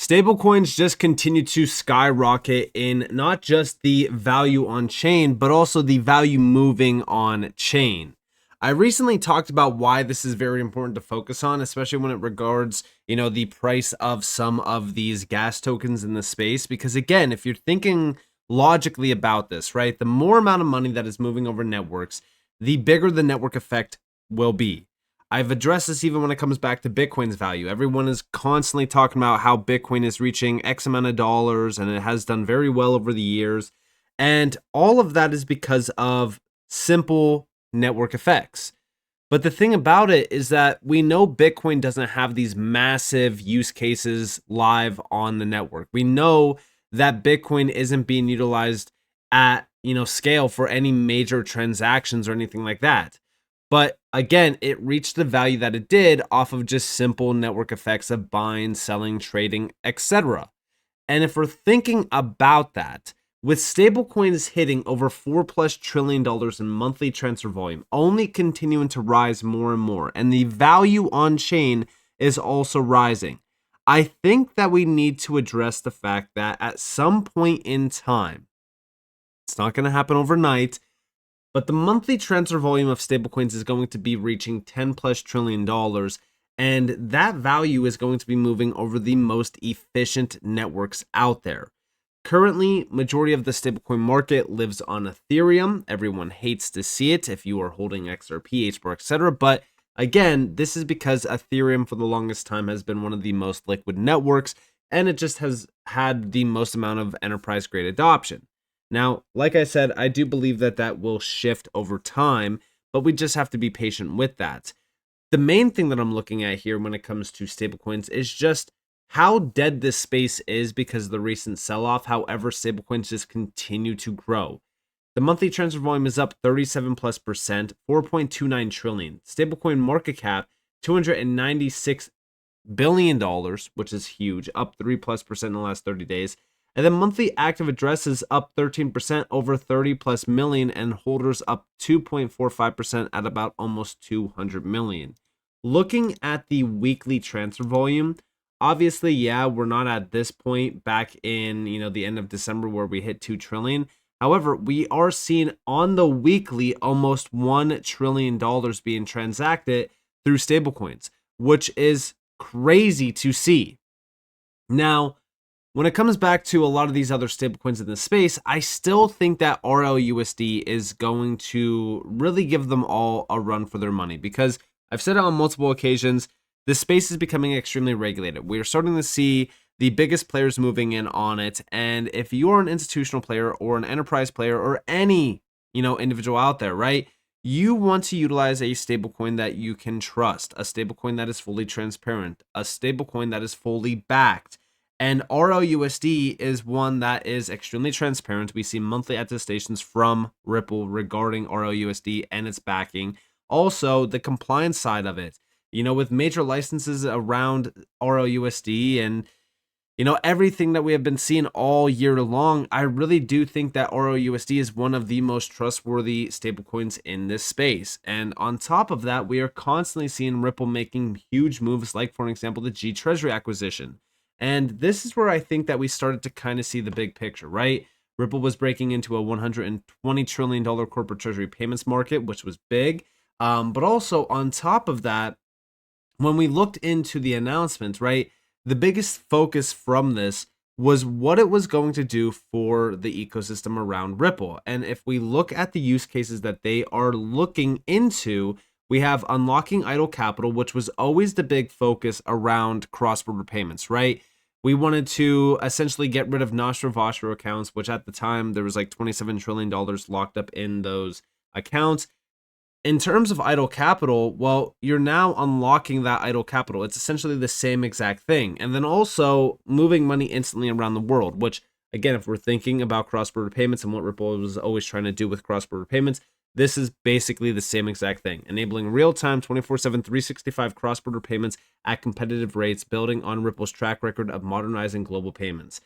Stablecoins just continue to skyrocket in not just the value on chain, but also the value moving on chain. I recently talked about why this is very important to focus on, especially when it regards, the price of some of these gas tokens in the space. Because again, if you're thinking logically about this, right, the more amount of money that is moving over networks, the bigger the network effect will be. I've addressed this even when it comes back to Bitcoin's value. Everyone is constantly talking about how Bitcoin is reaching X amount of dollars and it has done very well over the years. And all of that is because of simple network effects. But the thing about it is that we know Bitcoin doesn't have these massive use cases live on the network. We know that Bitcoin isn't being utilized at, scale for any major transactions or anything like that. But again, it reached the value that it did off of just simple network effects of buying, selling, trading, etc. And if we're thinking about that, with stablecoins hitting over $4+ trillion in monthly transfer volume, only continuing to rise more and more, and the value on chain is also rising, I think that we need to address the fact that at some point in time, it's not going to happen overnight, but the monthly transfer volume of stablecoins is going to be reaching $10+ trillion, and that value is going to be moving over the most efficient networks out there. Currently, majority of the stablecoin market lives on Ethereum. Everyone hates to see it if you are holding XRP, HBAR, etc. But again, this is because Ethereum for the longest time has been one of the most liquid networks, and it just has had the most amount of enterprise-grade adoption. Now, like I said, I do believe that that will shift over time, but we just have to be patient with that. The main thing that I'm looking at here when it comes to stablecoins is just how dead this space is because of the recent sell-off. However, stablecoins just continue to grow. The monthly transfer volume is up 37+%, 4.29 trillion. Stablecoin market cap, $296 billion, which is huge, up 3+% in the last 30 days. And then monthly active addresses up 13%, over 30+ million, and holders up 2.45% at about almost 200 million. Looking at the weekly transfer volume, obviously, yeah, we're not at this point back in, the end of December where we hit 2 trillion. However, we are seeing on the weekly almost $1 trillion being transacted through stablecoins, which is crazy to see. Now, when it comes back to a lot of these other stablecoins in the space, I still think that RLUSD is going to really give them all a run for their money because I've said it on multiple occasions, the space is becoming extremely regulated. We are starting to see the biggest players moving in on it. And if you are an institutional player or an enterprise player or any, individual out there, right? You want to utilize a stablecoin that you can trust, a stablecoin that is fully transparent, a stablecoin that is fully backed. And RLUSD is one that is extremely transparent. We see monthly attestations from Ripple regarding RLUSD and its backing. Also, the compliance side of it, with major licenses around RLUSD and, everything that we have been seeing all year long, I really do think that RLUSD is one of the most trustworthy stablecoins in this space. And on top of that, we are constantly seeing Ripple making huge moves like, for example, the G Treasury acquisition. And this is where I think that we started to kind of see the big picture, right? Ripple was breaking into a $120 trillion corporate treasury payments market, which was big. But also on top of that, when we looked into the announcement, right, the biggest focus from this was what it was going to do for the ecosystem around Ripple. And if we look at the use cases that they are looking into, we have unlocking idle capital, which was always the big focus around cross-border payments, right? We wanted to essentially get rid of Nostro Vostro accounts, which at the time there was like $27 trillion locked up in those accounts. In terms of idle capital, well, you're now unlocking that idle capital. It's essentially the same exact thing. And then also moving money instantly around the world, which again, if we're thinking about cross-border payments and what Ripple was always trying to do with cross-border payments, this is basically the same exact thing, enabling real-time 24/7 365 cross-border payments at competitive rates, building on Ripple's track record of modernizing global payments.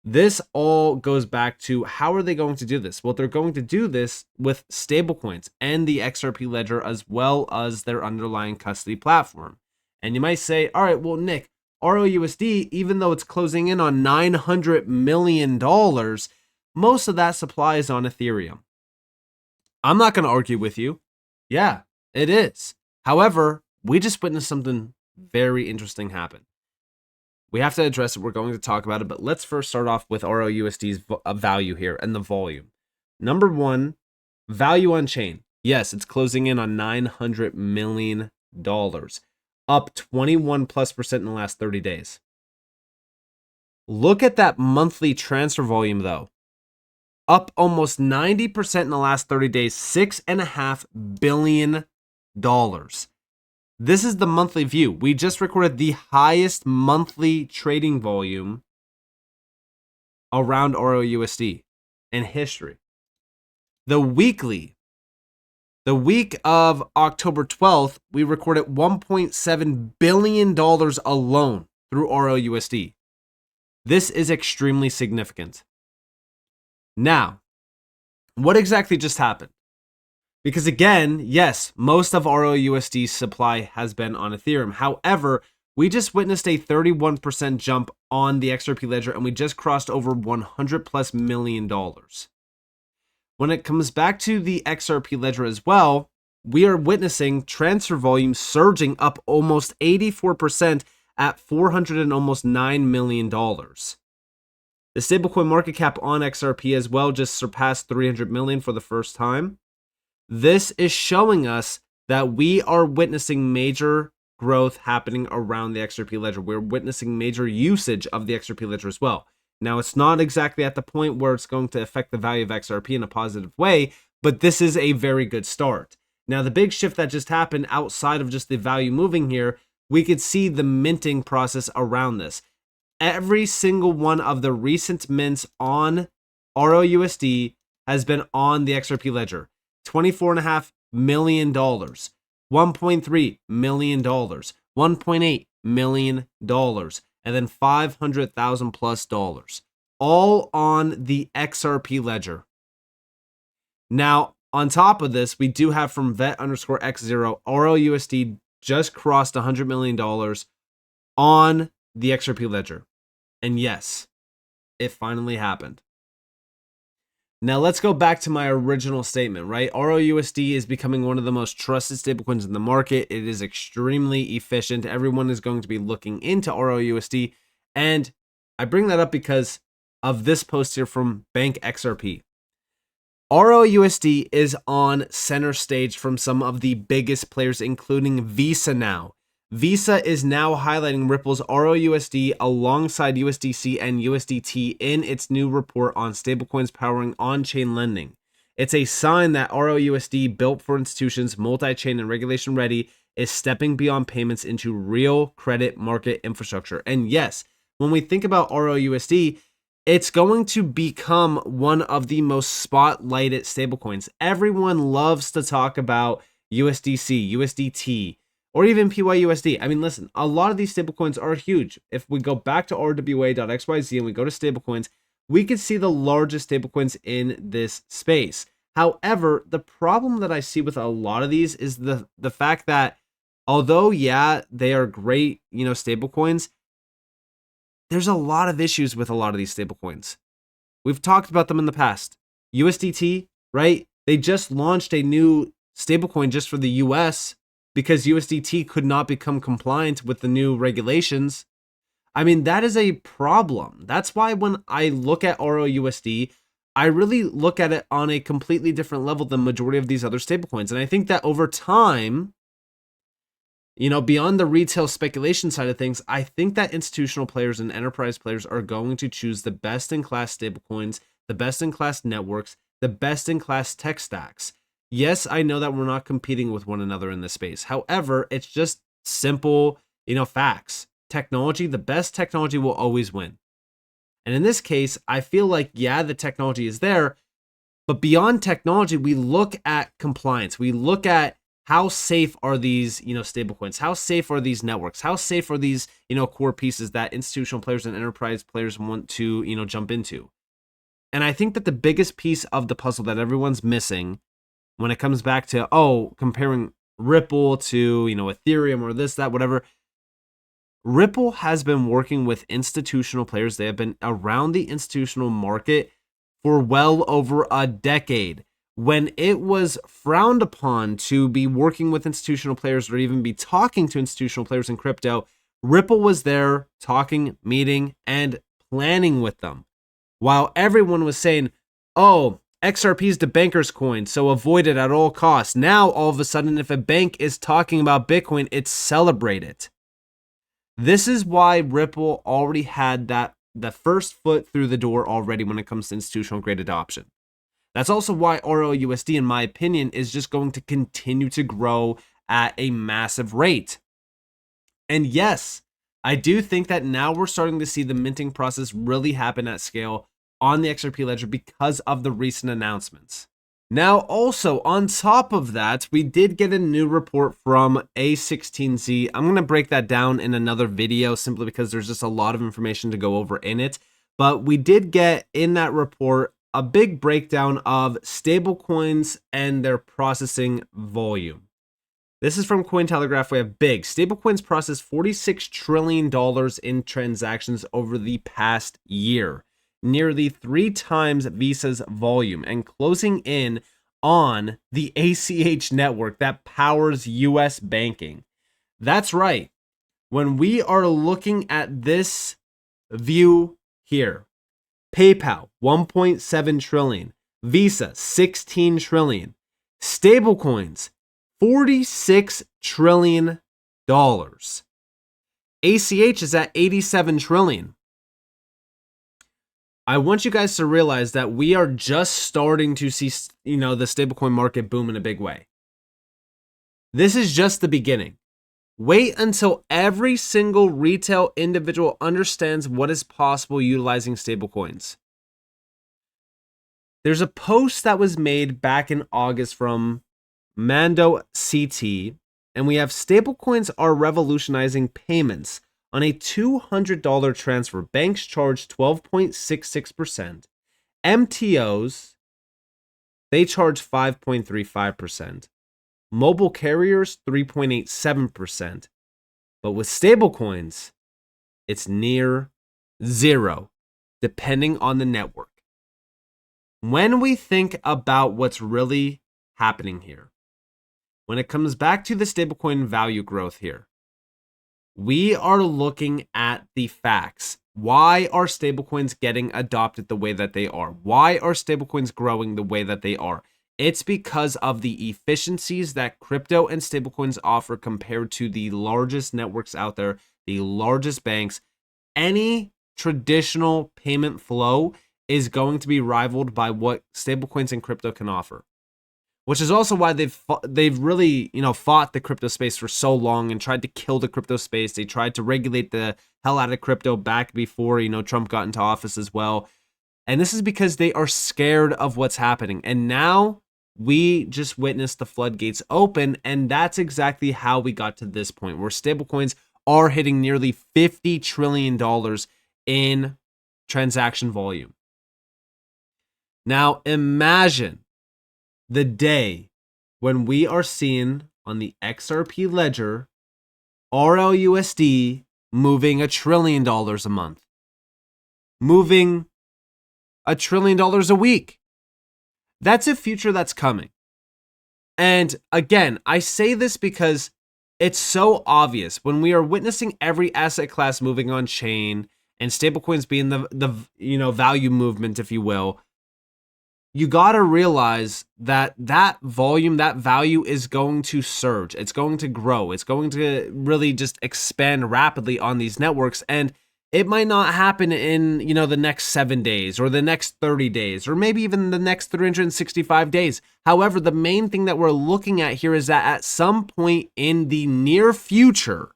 This all goes back to how are they going to do this? Well, they're going to do this with stablecoins and the XRP ledger as well as their underlying custody platform. And you might say, all right, well, Nick, ROUSD, even though it's closing in on $900 million, most of that supply is on Ethereum. I'm not going to argue with you. Yeah, it is. However, we just witnessed something very interesting happen. We have to address it. We're going to talk about it, but let's first start off with ROUSD's value here and the volume. Number one, value on chain. Yes, it's closing in on $900 million, up 21+% in the last 30 days. Look at that monthly transfer volume though. Up almost 90% in the last 30 days, $6.5 billion. This is the monthly view. We just recorded the highest monthly trading volume around ROUSD in history. The week of October 12th, we recorded $1.7 billion alone through ROUSD. This is extremely significant. Now, what exactly just happened? Because again, yes, most of ROUSD's supply has been on Ethereum. However, we just witnessed a 31% jump on the XRP ledger, and we just crossed over $100+ million. When it comes back to the XRP ledger as well, we are witnessing transfer volume surging up almost 84% at $409 million. The stablecoin market cap on XRP as well just surpassed 300 million for the first time. This is showing us that we are witnessing major growth happening around the XRP ledger. We're witnessing major usage of the XRP ledger as well. Now, it's not exactly at the point where it's going to affect the value of XRP in a positive way, but this is a very good start. Now, the big shift that just happened outside of just the value moving here, we could see the minting process around this. Every single one of the recent mints on ROUSD has been on the XRP ledger. $24.5 million, $1.3 million, $1.8 million, and then $500,000+, all on the XRP ledger. Now, on top of this, we do have from vet_x0, ROUSD just crossed $100 million on the XRP ledger. And yes, it finally happened. Now let's go back to my original statement, right? ROUSD is becoming one of the most trusted stablecoins in the market. It is extremely efficient. Everyone is going to be looking into ROUSD. And I bring that up because of this post here from Bank XRP. ROUSD is on center stage from some of the biggest players, including Visa now. Visa is now highlighting Ripple's ROUSD alongside USDC and USDT in its new report on stablecoins powering on-chain lending. It's a sign that ROUSD, built for institutions, multi-chain, and regulation ready, is stepping beyond payments into real credit market infrastructure. And yes, when we think about ROUSD, it's going to become one of the most spotlighted stablecoins. Everyone loves to talk about USDC, USDT, or even PYUSD. I mean, listen, a lot of these stablecoins are huge. If we go back to rwa.xyz and we go to stablecoins, we can see the largest stablecoins in this space. However, the problem that I see with a lot of these is the fact that although, yeah, they are great, stablecoins, there's a lot of issues with a lot of these stablecoins. We've talked about them in the past. USDT, right? They just launched a new stablecoin just for the US because USDT could not become compliant with the new regulations. I mean, that is a problem. That's why when I look at ROUSD, I really look at it on a completely different level than majority of these other stablecoins. And I think that over time, beyond the retail speculation side of things, I think that institutional players and enterprise players are going to choose the best-in-class stablecoins, the best-in-class networks, the best-in-class tech stacks. Yes, I know that we're not competing with one another in this space. However, it's just simple, facts. Technology, the best technology will always win. And in this case, I feel like, yeah, the technology is there, but beyond technology, we look at compliance. We look at how safe are these, stablecoins? How safe are these networks? How safe are these, core pieces that institutional players and enterprise players want to, jump into? And I think that the biggest piece of the puzzle that everyone's missing when it comes back to, comparing Ripple to, Ethereum or this, that, whatever, Ripple has been working with institutional players. They have been around the institutional market for well over a decade. When it was frowned upon to be working with institutional players or even be talking to institutional players in crypto, Ripple was there talking, meeting, and planning with them. While everyone was saying, oh, XRP is the banker's coin, so avoid it at all costs. Now, all of a sudden, if a bank is talking about Bitcoin, it's celebrated. This is why Ripple already had the first foot through the door already when it comes to institutional grade adoption. That's also why RLUSD, in my opinion, is just going to continue to grow at a massive rate. And yes, I do think that now we're starting to see the minting process really happen at scale on the XRP ledger because of the recent announcements. Now, also on top of that, we did get a new report from A16Z. I'm going to break that down in another video simply because there's just a lot of information to go over in it. But we did get in that report a big breakdown of stablecoins and their processing volume. This is from Cointelegraph. We have big. Stablecoins processed $46 trillion in transactions over the past year, nearly 3 times Visa's volume, and closing in on the ACH network that powers US banking. That's right. When we are looking at this view here, PayPal, 1.7 trillion, Visa, 16 trillion, stablecoins, $46 trillion. ACH is at 87 trillion. I want you guys to realize that we are just starting to see, the stablecoin market boom in a big way. This is just the beginning. Wait until every single retail individual understands what is possible utilizing stablecoins. There's a post that was made back in August from Mando CT, and we have stablecoins are revolutionizing payments. On a $200 transfer, banks charge 12.66%. MTOs, they charge 5.35%. Mobile carriers, 3.87%. But with stablecoins, it's near zero, depending on the network. When we think about what's really happening here, when it comes back to the stablecoin value growth here, we are looking at the facts. Why are stablecoins getting adopted the way that they are? Why are stablecoins growing the way that they are? It's because of the efficiencies that crypto and stablecoins offer compared to the largest networks out there, the largest banks. Any traditional payment flow is going to be rivaled by what stablecoins and crypto can offer. Which is also why they've really, fought the crypto space for so long and tried to kill the crypto space. They tried to regulate the hell out of crypto back before, Trump got into office as well. And this is because they are scared of what's happening. And now we just witnessed the floodgates open, and that's exactly how we got to this point where stablecoins are hitting nearly $50 trillion in transaction volume. Now imagine the day when we are seeing on the XRP ledger RLUSD moving $1 trillion a month, moving $1 trillion a week. That's a future that's coming. And again, I say this because it's so obvious when we are witnessing every asset class moving on chain and stablecoins being the value movement, if you will. You got to realize that volume, that value is going to surge. It's going to grow. It's going to really just expand rapidly on these networks. And it might not happen in, the next 7 days or the next 30 days or maybe even the next 365 days. However, the main thing that we're looking at here is that at some point in the near future,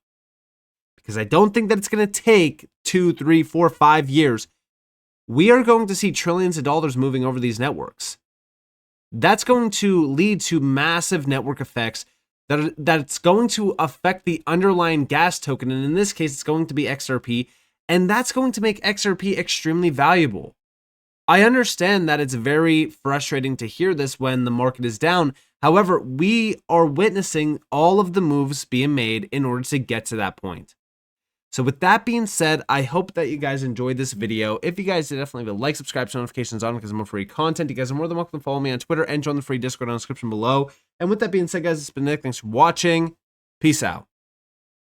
because I don't think that it's going to take 2, 3, 4, 5 years, we are going to see trillions of dollars moving over these networks. That's going to lead to massive network effects that's going to affect the underlying gas token. And in this case, it's going to be XRP. And that's going to make XRP extremely valuable. I understand that it's very frustrating to hear this when the market is down. However, we are witnessing all of the moves being made in order to get to that point. So with that being said, I hope that you guys enjoyed this video. If you guys did, definitely leave a like, subscribe, turn notifications on because I'm more free content. You guys are more than welcome to follow me on Twitter and join the free Discord on the description below. And with that being said, guys, it's been Nick. Thanks for watching. Peace out.